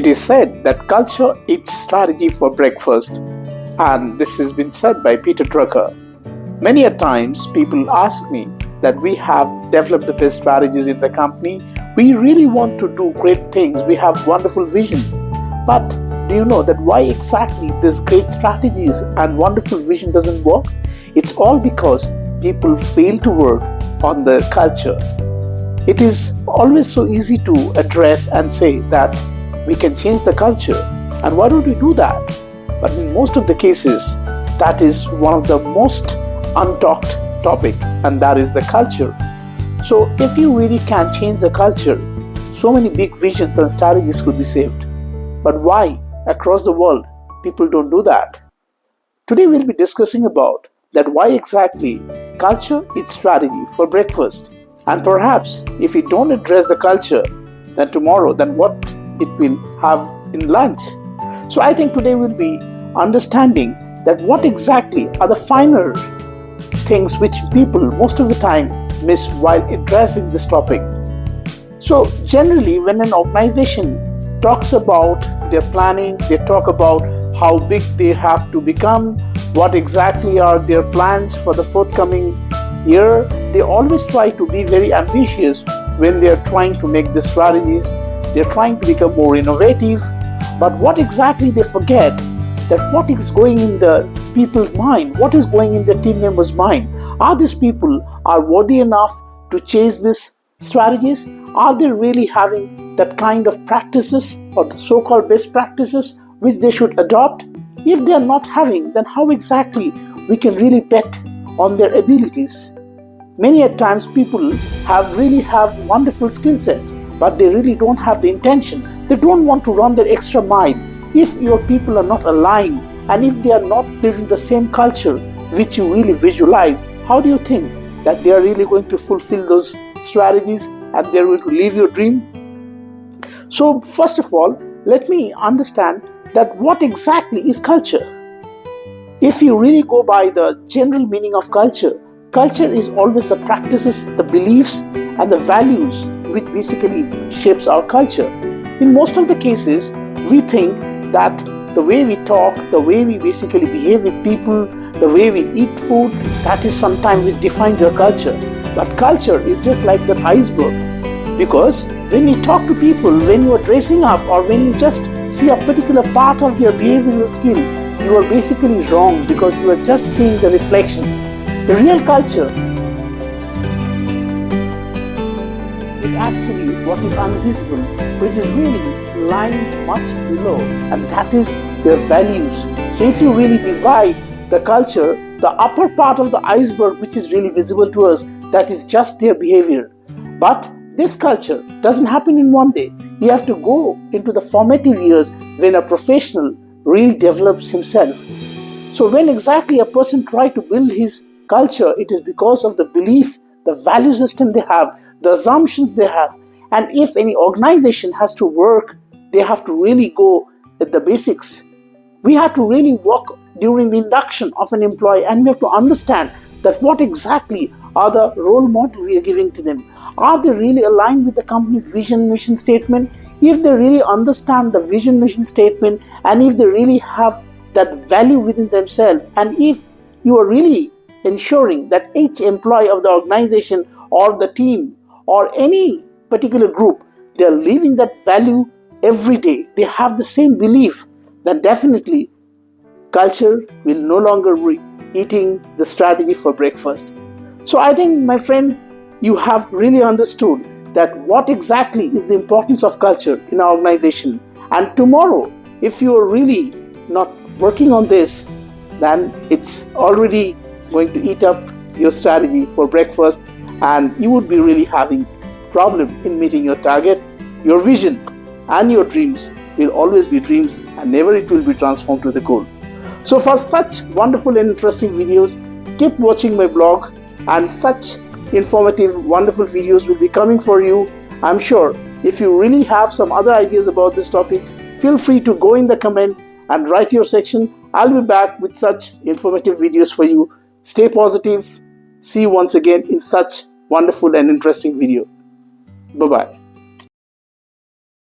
It is said that culture eats strategy for breakfast, and this has been said by Peter Drucker. Many a times people ask me that we have developed the best strategies in the company. We really want to do great things. We have wonderful vision. But do you know that why exactly this great strategies and wonderful vision doesn't work? It's all because people fail to work on the culture. It is always so easy to address and say that we can change the culture. And why don't we do that? But in most of the cases, that is one of the most untalked topic, and that is the culture. So if you really can change the culture, so many big visions and strategies could be saved. But why across the world people don't do that? Today we'll be discussing about that why exactly culture is strategy for breakfast. And perhaps if we don't address the culture, then tomorrow, then what it will have in lunch. So I think today we'll be understanding that what exactly are the finer things which people most of the time miss while addressing this topic. So generally when an organization talks about their planning, they talk about how big they have to become, what exactly are their plans for the forthcoming year. They always try to be very ambitious when they are trying to make the strategies. They're trying to become more innovative. But what exactly they forget that what is going in the people's mind, what is going in the team members' mind. Are these people are worthy enough to chase these strategies? Are they really having that kind of practices or the so-called best practices which they should adopt? If they are not having, then how exactly we can really bet on their abilities? Many a times people really have wonderful skill sets, but they really don't have the intention. They don't want to run their extra mile. If your people are not aligned and if they are not living the same culture which you really visualize, how do you think that they are really going to fulfill those strategies and they are going to live your dream? So first of all, let me understand that what exactly is culture. If you really go by the general meaning of culture, culture is always the practices, the beliefs and the values which basically shapes our culture. In most of the cases, we think that the way we talk, the way we basically behave with people, the way we eat food, that is sometimes which defines our culture. But culture is just like that iceberg. Because when you talk to people, when you are dressing up or when you just see a particular part of their behavioral skill, you are basically wrong because you are just seeing the reflection. The real culture is actually what is invisible, which is really lying much below, and that is their values. So if you really divide the culture, the upper part of the iceberg which is really visible to us, that is just their behavior. But this culture doesn't happen in one day. You have to go into the formative years when a professional really develops himself. So when exactly a person tries to build his culture, it is because of the belief, the value system they have, the assumptions they have. And if any organization has to work, they have to really go at the basics. We have to really work during the induction of an employee, and we have to understand that what exactly are the role models we are giving to them. Are they really aligned with the company's vision mission statement? If they really understand the vision mission statement, and if they really have that value within themselves, and if you are really ensuring that each employee of the organization or the team or any particular group, they are living that value every day, they have the same belief, then definitely culture will no longer be eating the strategy for breakfast. So I think, my friend, you have really understood that what exactly is the importance of culture in our organization. And tomorrow, if you are really not working on this, then it's already going to eat up your strategy for breakfast, and you would be really having problem in meeting your target. Your vision and your dreams will always be dreams, and never it will be transformed to the goal. So for such wonderful and interesting videos, keep watching my blog, and such informative, wonderful videos will be coming for you. I'm sure if you really have some other ideas about this topic, feel free to go in the comment and write your section. I'll be back with such informative videos for you. Stay positive. See you once again in such wonderful and interesting video. Bye-bye.